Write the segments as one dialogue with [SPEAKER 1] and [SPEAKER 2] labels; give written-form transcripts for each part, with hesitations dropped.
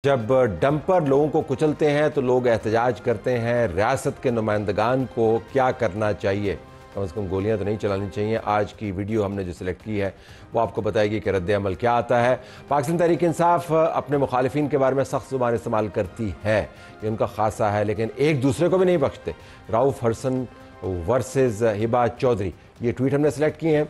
[SPEAKER 1] जब डंपर लोगों को कुचलते हैं तो लोग एहतजाज करते हैं, रियासत के नुमाइंदगान को क्या करना चाहिए? कम से कम गोलियां तो नहीं चलानी चाहिए। आज की वीडियो हमने जो सिलेक्ट की है वो आपको बताएगी कि रद्द अमल क्या आता है। पाकिस्तान तहरीक इंसाफ अपने मुखालिफिन के बारे में सख्त ज़ुबान इस्तेमाल करती है, ये उनका खासा है, लेकिन एक दूसरे को भी नहीं बख्शते। राउफ हसन वर्सेस हिबा चौधरी, ये ट्वीट हमने सेलेक्ट किए हैं।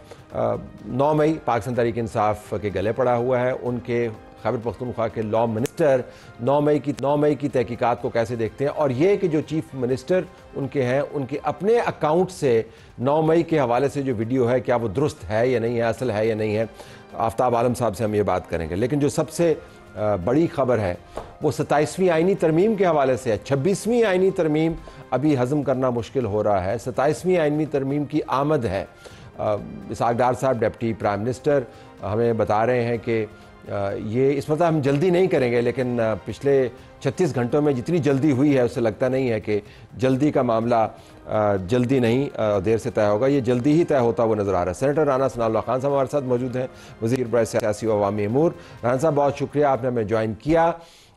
[SPEAKER 1] 9 मई पाकिस्तान तहरीक इंसाफ के गले पड़ा हुआ है। उनके खैबर पख्तूनख्वा के लॉ मिनिस्टर 9 मई की तहकीकात को कैसे देखते हैं, और ये कि जो चीफ मिनिस्टर उनके हैं, उनके अपने अकाउंट से 9 मई के हवाले से जो वीडियो है, क्या वो दुरुस्त है या नहीं है, असल है या नहीं है। आफ्ताब आलम साहब से हम ये बात करेंगे। लेकिन जो सबसे बड़ी खबर है वो 27वीं आइनी तरमीम के हवाले से है। 26वीं आइनी तरमीम अभी हज़म करना मुश्किल हो रहा है। 27वीं आइनी तरमीम की आमद है। इसहाक डार साहब डिप्टी प्राइम मिनिस्टर हमें बता रहे हैं कि ये इस मतलब हम जल्दी नहीं करेंगे, लेकिन पिछले 36 घंटों में जितनी जल्दी हुई है उससे लगता नहीं है कि जल्दी का मामला जल्दी नहीं देर से तय होगा। ये जल्दी ही तय होता हुआ नज़र आ रहा है। सेनेटर राना सनाउल्लाह खान साहब हमारे साथ मौजूद हैं, वज़ीर बरए सियासी व अवामी अमूर। राना साहब बहुत शुक्रिया, आपने हमें ज्वाइन किया।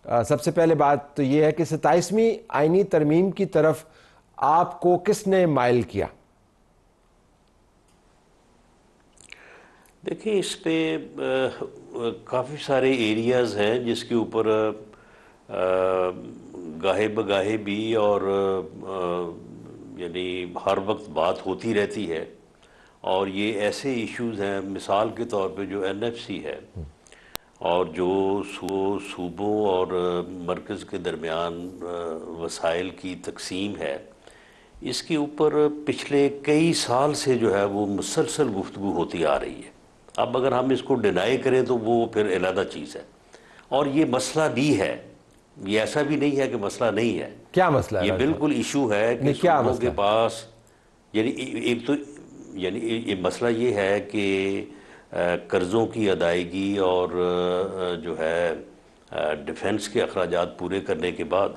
[SPEAKER 1] सबसे पहले बात तो ये है कि 27वीं आइनी तरमीम की तरफ आपको किसने माइल किया?
[SPEAKER 2] देखिए, इस पे काफ़ी सारे एरियाज़ हैं जिसके ऊपर गाहे बगाहे भी और यानी हर वक्त बात होती रहती है। और ये ऐसे इश्यूज़ हैं, मिसाल के तौर पे जो एनएफसी है और जो सूबों और मरकज़ के दरमियान वसाइल की तकसीम है, इसके ऊपर पिछले कई साल से जो है वो मुसलसल गुफ्तगू होती आ रही है। अब अगर हम इसको डिनाई करें तो वो फिर अलग चीज़ है। और ये मसला भी है, ये ऐसा भी नहीं है कि मसला नहीं है।
[SPEAKER 1] क्या मसला है?
[SPEAKER 2] ये बिल्कुल इशू है कि सूबों के पास यानी एक तो यानी ये मसला ये है कि कर्ज़ों की अदायगी और जो है डिफेंस के अखराजात पूरे करने के बाद,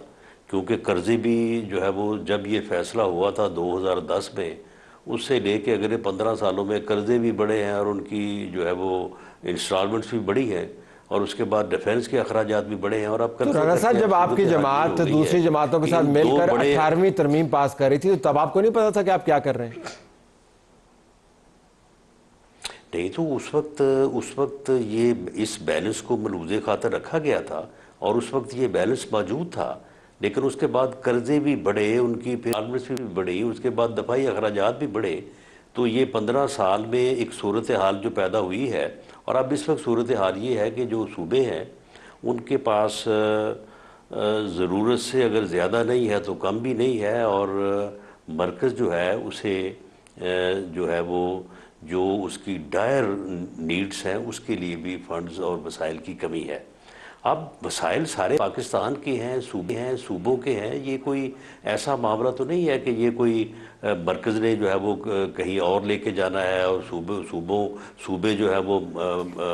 [SPEAKER 2] क्योंकि कर्ज़े भी जो है वो जब ये फ़ैसला हुआ था 2010 में, उससे लेके अगले 15 सालों में कर्ज़े भी बढ़े हैं और उनकी जो है वो इंस्टॉलमेंट्स भी बढ़ी हैं, और उसके बाद डिफेंस के अखराजात भी बढ़े हैं। और अब
[SPEAKER 1] तो राना साहब, जब आपकी जमात दूसरी जमातों के साथ मिलकर 18वीं तरमीम पास कर रही थी, तो तब आपको नहीं पता था कि आप क्या कर रहे हैं?
[SPEAKER 2] नहीं, तो उस वक्त ये इस बैलेंस को मलूज़े खातर रखा गया था और उस वक्त ये बैलेंस मौजूद था। लेकिन उसके बाद कर्ज़े भी बढ़े, उनकी फिर आर्मर्स भी बढ़ी, उसके बाद दफाई अखराजात भी बढ़े। तो ये 15 साल में एक सूरत हाल जो पैदा हुई है। और अब इस वक्त सूरत हाल ये है कि जो सूबे हैं उनके पास ज़रूरत से अगर ज़्यादा नहीं है तो कम भी नहीं है, और मरकज़ जो है उसे जो है वो जो उसकी डायर नीड्स हैं उसके लिए भी फंड्स और वसाइल की कमी है। अब वसाइल सारे पाकिस्तान के हैं, सूबों के हैं। ये कोई ऐसा मामला तो नहीं है कि ये कोई मरकज़ ने जो है वो कहीं और लेके जाना है और सूबे जो है वो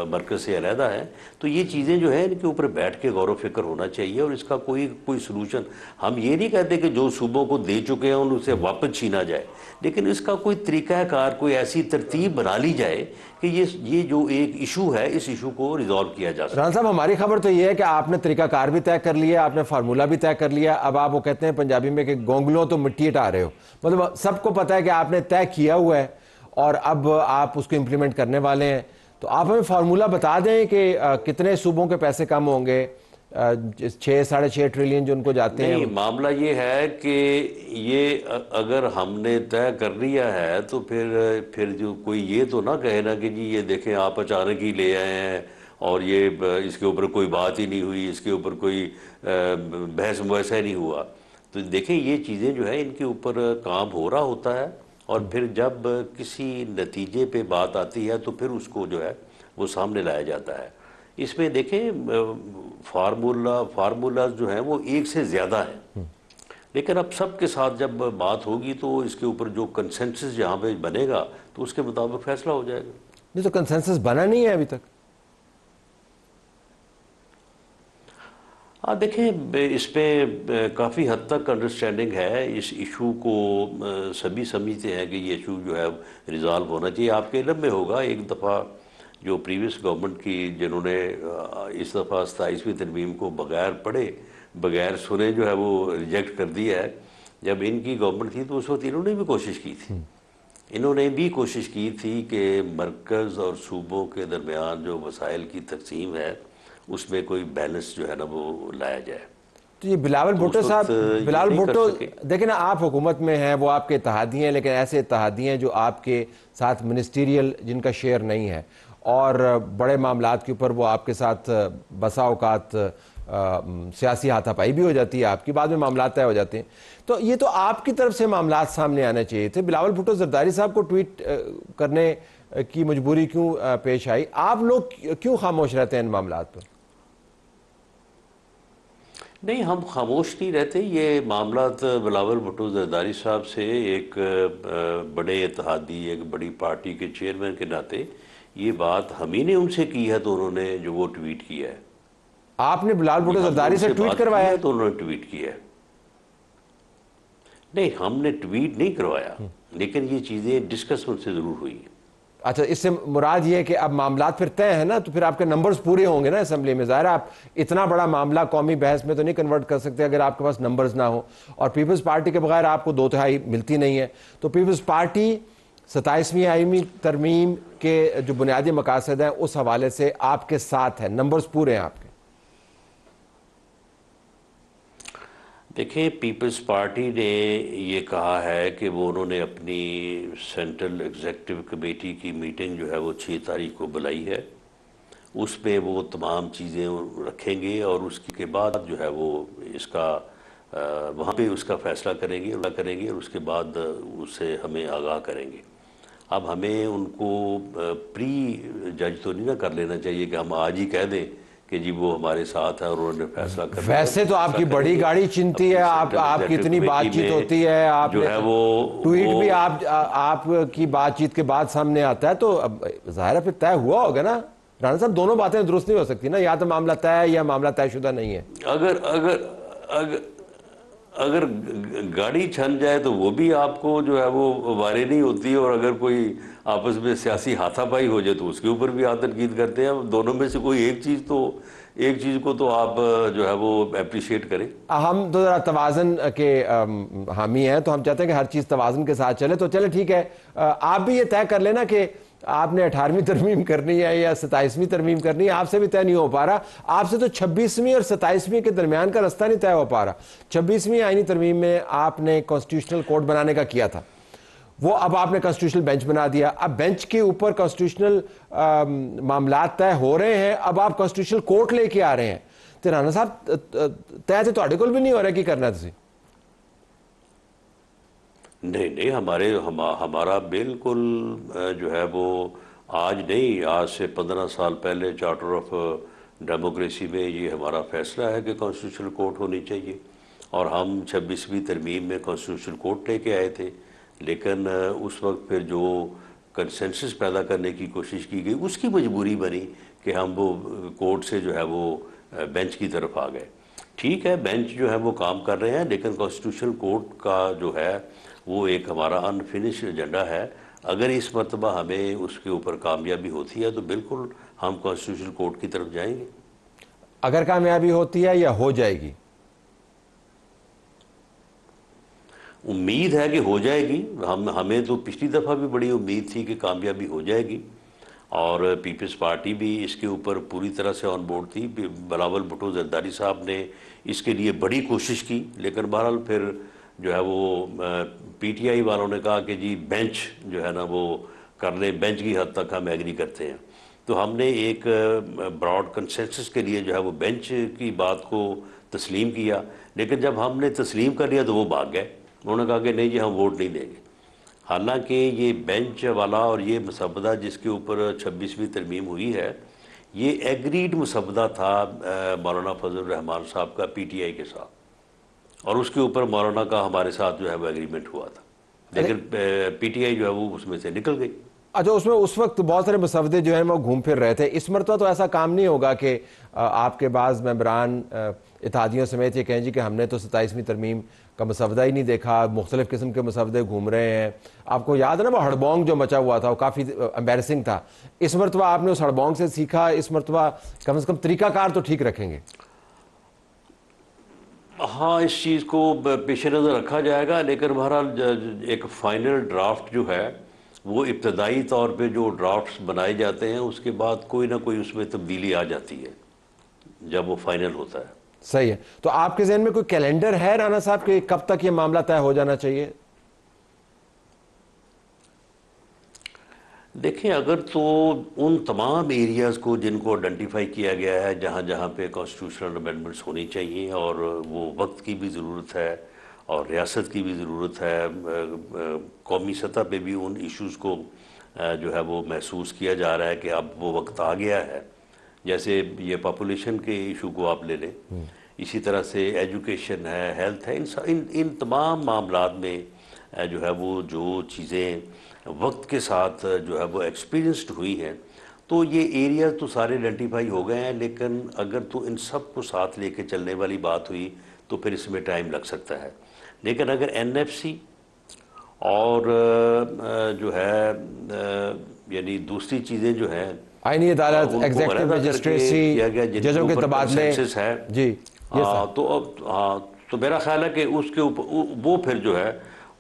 [SPEAKER 2] मरकज़ से अलहदा है। तो ये चीज़ें जो है इनके ऊपर बैठ के गौर व फिक्र होना चाहिए और इसका कोई सलूशन हम ये नहीं कहते कि जो सूबों को दे चुके हैं उनसे वापस छीना जाए, लेकिन इसका कोई तरीक़ाकार, कोई ऐसी तरतीब बना ली जाए कि ये जो एक इशू है, इस इशू को रिजॉल्व किया जा सके।
[SPEAKER 1] राना साहब, हमारी खबर तो ये है कि आपने तरीकाकार भी तय कर लिया, आपने फार्मूला भी तय कर लिया। अब आप वो कहते हैं पंजाबी में कि गोंगलों तो मिट्टी हटा रहे हो, मतलब सबको पता है कि आपने तय किया हुआ है और अब आप उसको इम्प्लीमेंट करने वाले हैं। तो आप हमें फार्मूला बता दें कि कितने सूबों के पैसे कम होंगे, 6-6.5 ट्रिलियन जो उनको जाते हैं।
[SPEAKER 2] मामला ये है कि ये अगर हमने तय कर लिया है तो फिर जो कोई ये तो ना कहे ना कि जी ये देखें आप अचानक ही ले आए हैं और ये इसके ऊपर कोई बात ही नहीं हुई, इसके ऊपर कोई बहस मुबहसा नहीं हुआ। तो देखें, ये चीज़ें जो है इनके ऊपर काम हो रहा होता है और फिर जब किसी नतीजे पे बात आती है तो फिर उसको जो है वो सामने लाया जाता है। इसमें देखें फार्मूलाज जो हैं वो एक से ज़्यादा हैं, लेकिन अब सबके साथ जब बात होगी तो इसके ऊपर जो कंसेंसस जहाँ पे बनेगा तो उसके मुताबिक फैसला हो जाएगा।
[SPEAKER 1] नहीं, तो कंसेंसस बना नहीं है अभी तक।
[SPEAKER 2] हाँ, देखें, इस पे काफ़ी हद तक अंडरस्टैंडिंग है। इस इशू को सभी समझते हैं कि ये इशू जो है रिज़ॉल्व होना चाहिए। आपके इल्म में होगा, एक दफ़ा जो प्रीवियस गवर्नमेंट की, जिन्होंने इस दफ़ा 27वीं तरमीम को बगैर पढ़े बगैर सुने जो है वो रिजेक्ट कर दिया है। जब इनकी गवर्नमेंट थी तो उस वक्त इन्होंने भी कोशिश की थी, इन्होंने भी कोशिश की थी कि मरकज़ और सूबों के दरमियान जो वसाइल की तकसीम है उसमें कोई बैलेंस जो है ना वो लाया जाए।
[SPEAKER 1] तो ये बिलावल
[SPEAKER 2] तो
[SPEAKER 1] भुट्टो
[SPEAKER 2] उस
[SPEAKER 1] साहब,
[SPEAKER 2] वक्त ये
[SPEAKER 1] बिलावल
[SPEAKER 2] नहीं कर
[SPEAKER 1] भुट्टो,
[SPEAKER 2] सके।
[SPEAKER 1] देखें ना, आप हुकूमत में हैं, वो आपके इत्तेहादी हैं, लेकिन ऐसे इत्तेहादी हैं जो आपके साथ मिनिस्टीरियल जिनका शेयर नहीं है, और बड़े मामलात के ऊपर वो आपके साथ बसा औकात सियासी हाथापाई भी हो जाती है आपकी, बाद में मामलात तय हो जाते हैं। तो ये तो आपकी तरफ से मामलात सामने आने चाहिए थे। बिलावल भुट्टो जरदारी साहब को ट्वीट करने की मजबूरी क्यों पेश आई? आप लोग क्यों खामोश रहते हैं इन मामलात पर?
[SPEAKER 2] नहीं, हम खामोश नहीं रहते। ये मामला बिलावल भुट्टो जरदारी साहब से एक बड़े इत्तेहादी, एक बड़ी पार्टी के चेयरमैन के नाते ये बात हम ही ने उनसे की है, तो उन्होंने जो वो ट्वीट किया है।
[SPEAKER 1] आपने बिलावल भुट्टो
[SPEAKER 2] हमने
[SPEAKER 1] जरदारी से
[SPEAKER 2] उनसे
[SPEAKER 1] ट्वीट
[SPEAKER 2] बात की
[SPEAKER 1] करवाया?
[SPEAKER 2] है तो उन्होंने ट्वीट किया है। नहीं, हमने ट्वीट नहीं करवाया, लेकिन ये चीज़ें डिस्कस उनसे ज़रूर हुई।
[SPEAKER 1] अच्छा, इससे मुराद ये है कि अब मामलात फिर तय है ना, तो फिर आपके नंबर्स पूरे होंगे ना असेंबली में। ज़ाहिर है आप इतना बड़ा मामला कौमी बहस में तो नहीं कन्वर्ट कर सकते अगर आपके पास नंबर्स ना हो, और पीपल्स पार्टी के बगैर आपको 2/3 मिलती नहीं है। तो पीपल्स पार्टी 27वीं आईनी तरमीम के जो बुनियादी मकासद हैं उस हवाले से आपके साथ है, नंबर्स पूरे हैं आपके।
[SPEAKER 2] देखिए, पीपल्स पार्टी ने ये कहा है कि वो उन्होंने अपनी सेंट्रल एग्जीक्यूटिव कमेटी की मीटिंग जो है वो 6 तारीख को बुलाई है। उसमें वो तमाम चीज़ें रखेंगे और उसके बाद जो है वो इसका वहाँ पे उसका फ़ैसला करेंगे और उसके बाद उससे हमें आगाह करेंगे। अब हमें उनको प्री जज तो नहीं ना कर लेना चाहिए कि हम आज ही कह दें कि जी वो हमारे साथ है और उन्होंने फैसला कर लिया।
[SPEAKER 1] वैसे तो आपकी बड़ी गाड़ी चिंती है, आपकी इतनी बातचीत होती है, आप
[SPEAKER 2] जो है वो
[SPEAKER 1] ट्वीट भी आपकी बातचीत के बाद सामने आता है, तो अब जाहिर है फिर तय हुआ होगा ना राणा साहब। दोनों बातें दुरुस्त नहीं हो सकती ना, या तो मामला तय है या मामला तयशुदा नहीं है।
[SPEAKER 2] अगर अगर अगर अगर गाड़ी छन जाए तो वो भी आपको जो है वो वारे नहीं होती है, और अगर कोई आपस में सियासी हाथापाई हो जाए तो उसके ऊपर भी आप तनकीद करते हैं। दोनों में से कोई एक चीज़ को तो आप जो है वो अप्रिशिएट करें।
[SPEAKER 1] हम तो ज़रा तवाज़न के हामी हैं, तो हम चाहते हैं कि हर चीज़ तवाज़न के साथ चले। तो चले ठीक है, आप भी ये तय कर लेना कि आपने 18वीं तरमीम करनी है या 27वीं तरमीम करनी है। आपसे भी तय नहीं हो पा रहा, आपसे तो 26वीं और 27वीं के दरमियान का रास्ता नहीं तय हो पा रहा। 26वीं आईनी तरमीम में आपने कॉन्स्टिट्यूशनल कोर्ट बनाने का किया था, वो अब आपने कॉन्स्टिट्यूशनल बेंच बना दिया। अब बेंच के ऊपर कॉन्स्टिट्यूशनल मामलात तय हो रहे हैं, अब आप कॉन्स्टिट्यूशनल कोर्ट लेके आ रहे हैं। तो राणा साहब तय तो ਤੁਹਾਡੇ ਕੋਲ भी नहीं हो रहा कि करना तुसी।
[SPEAKER 2] नहीं, हमारा बिल्कुल जो है वो आज नहीं, आज से 15 साल पहले चार्टर ऑफ डेमोक्रेसी में ये हमारा फैसला है कि कॉन्स्टिट्यूशनल कोर्ट होनी चाहिए, और हम 26वीं तरमीम में कॉन्स्टिट्यूशनल कोर्ट लेके आए थे। लेकिन उस वक्त फिर जो कंसेंसस पैदा करने की कोशिश की गई, उसकी मजबूरी बनी कि हम वो कोर्ट से जो है वो बेंच की तरफ आ गए। ठीक है, बेंच जो है वो काम कर रहे हैं, लेकिन कॉन्स्टिट्यूशनल कोर्ट का जो है वो एक हमारा अनफिनिश्ड एजेंडा है। अगर इस मरतबा हमें उसके ऊपर कामयाबी होती है तो बिल्कुल हम कॉन्स्टिट्यूशनल कोर्ट की तरफ जाएंगे।
[SPEAKER 1] अगर कामयाबी होती है या हो जाएगी?
[SPEAKER 2] उम्मीद है कि हो जाएगी। हमें तो पिछली दफ़ा भी बड़ी उम्मीद थी कि कामयाबी हो जाएगी, और पीपल्स पार्टी भी इसके ऊपर पूरी तरह से ऑन बोर्ड थी। बिलावल भुट्टो जरदारी साहब ने इसके लिए बड़ी कोशिश की, लेकिन बहरहाल फिर जो है वो पीटीआई वालों ने कहा कि जी बेंच जो है ना वो कर लें, बेंच की हद तक हम एग्री करते हैं। तो हमने एक ब्रॉड कंसेंसस के लिए जो है वो बेंच की बात को तस्लीम किया, लेकिन जब हमने तस्लीम कर लिया तो वो भाग गए। उन्होंने कहा कि नहीं जी हम वोट नहीं देंगे। हालांकि ये बेंच वाला और ये मुसब्बदा जिसके ऊपर 26वीं तरमीम हुई है, ये एग्रीड मुसब्बदा था मौलाना फजल रहमान साहब का पीटीआई के साथ, और उसके ऊपर मौलाना का हमारे साथ जो है वो एग्रीमेंट हुआ था, लेकिन पीटीआई जो है वो उसमें से निकल गई।
[SPEAKER 1] अच्छा, उसमें उस वक्त बहुत सारे मसवदे जो हैं वो घूम फिर रहे थे। इस मरतबा तो ऐसा काम नहीं होगा कि आपके बाज़ मेंबरान इत्तेहादियों समेत ये कहें जी कि हमने तो 27वीं तरमीम का मसवदा ही नहीं देखा, मुख्तलिफ़ किस्म के मसवदे घूम रहे हैं। आपको याद है ना वो हड़बोंग जो मचा हुआ था, वो काफ़ी एम्बेरसिंग था। इस मरतबा आपने उस हड़बोंग से सीखा, इस मरतबा कम से कम तरीक़ाकार तो ठीक रखेंगे।
[SPEAKER 2] हाँ, इस चीज़ को पेश नज़र रखा जाएगा, लेकिन बहरहाल एक फ़ाइनल ड्राफ्ट जो है वो इब्तदाई तौर पे जो ड्राफ्ट्स बनाए जाते हैं उसके बाद कोई ना कोई उसमें तब्दीली आ जाती है जब वो फाइनल होता है।
[SPEAKER 1] सही है। तो आपके जहन में कोई कैलेंडर है राना साहब कि कब तक ये मामला तय हो जाना चाहिए?
[SPEAKER 2] देखें, अगर तो उन तमाम एरियाज़ को जिनको आइडेंटिफाई किया गया है जहाँ जहाँ पे कॉन्स्टिट्यूशनल अमेंडमेंट्स होनी चाहिए, और वो वक्त की भी ज़रूरत है और रियासत की भी ज़रूरत है, कौमी सतह पे भी उन इश्यूज़ को जो है वो महसूस किया जा रहा है कि अब वो वक्त आ गया है। जैसे ये पॉपुलेशन के इशू को आप ले लें, इसी तरह से एजुकेशन है, हेल्थ है, इन तमाम मामलात में जो है वो जो चीज़ें वक्त के साथ जो है वो एक्सपीरियंस्ड हुई हैं, तो ये एरिया तो सारे आइडेंटिफाई हो गए हैं। लेकिन अगर तो इन सब को साथ लेके चलने वाली बात हुई तो फिर इसमें टाइम लग सकता है। लेकिन अगर एनएफसी और जो है यानी दूसरी चीज़ें जो हैं
[SPEAKER 1] आईनी अदालत,
[SPEAKER 2] उनको
[SPEAKER 1] एग्जीक्यूटिव
[SPEAKER 2] अलहदा करके
[SPEAKER 1] मजिस्ट्रेसी,
[SPEAKER 2] किया गया, जिनके
[SPEAKER 1] जजों के
[SPEAKER 2] ऊपर
[SPEAKER 1] तबादले।
[SPEAKER 2] कंसेंसस है।
[SPEAKER 1] जी, ये सर।
[SPEAKER 2] तो अब तो मेरा ख्याल है कि उसके ऊपर वो फिर जो है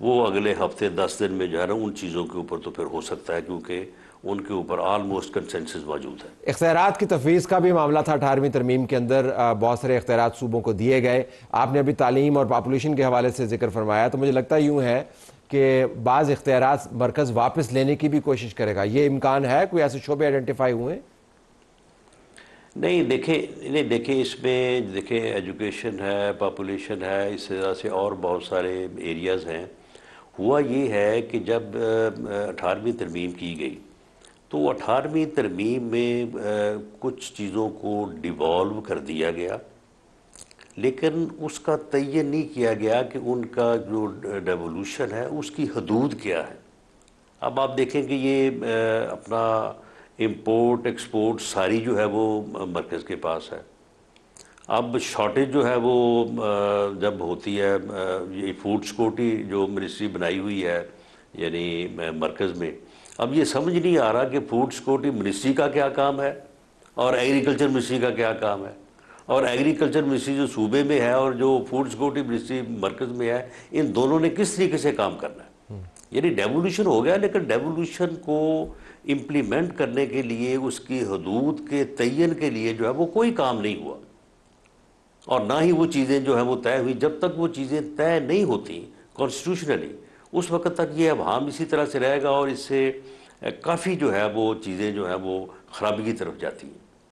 [SPEAKER 2] वो अगले हफ्ते 10 दिन में जो है ना उन चीज़ों के ऊपर तो फिर हो सकता है, क्योंकि उनके ऊपर ऑलमोस्ट कंसेंसस मौजूद है।
[SPEAKER 1] इख्तियारात की तफवीज़ का भी मामला था 18वीं तरमीम के अंदर, बहुत सारे इख्तियारात सूबों को दिए गए। आपने अभी तालीम और पॉपुलेशन के हवाले से जिक्र फरमाया, तो मुझे लगता यूँ है कि बाज़ इख्तियारात मरकज़ वापस लेने की भी कोशिश करेगा। ये इम्कान है? कोई ऐसे शोबे आइडेंटिफाई हुए?
[SPEAKER 2] नहीं देखें इसमें देखें एजुकेशन है, पॉपुलेशन है, इस तरह से और बहुत सारे एरियाज़ हैं। हुआ ये है कि जब 18वीं तरमीम की गई तो 18वीं तरमीम में कुछ चीज़ों को डिवॉल्व कर दिया गया, लेकिन उसका तयन नहीं किया गया कि उनका जो डेवोल्यूशन है उसकी हदूद क्या है। अब आप देखें कि ये अपना इंपोर्ट एक्सपोर्ट सारी जो है वो मरकज़ के पास है। अब शॉर्टेज जो है वो जब होती है, ये फूड सिक्योरिटी जो मिनिस्ट्री बनाई हुई है यानी मरकज़ में, अब ये समझ नहीं आ रहा कि फूड सिक्योरिटी मिनिस्ट्री का क्या काम है और एग्रीकल्चर मिनिस्ट्री का क्या काम है, और एग्रीकल्चर मिनिस्ट्री जो सूबे में है और जो फूड सिक्योरिटी मिनिस्ट्री मरकज़ में है, इन दोनों ने किस तरीके से काम करना है। यानी डेवोल्यूशन हो गया, लेकिन डेवोल्यूशन को इम्प्लीमेंट करने के लिए उसकी हदूद के तयन के लिए जो है वो कोई काम नहीं हुआ, और ना ही वो चीज़ें जो है वो तय हुई। जब तक वो चीज़ें तय नहीं होती कॉन्स्टिट्यूशनली, उस वक्त तक ये अभाम इसी तरह से रहेगा और इससे काफ़ी जो है वो चीज़ें जो है वो ख़राबी की तरफ जाती हैं।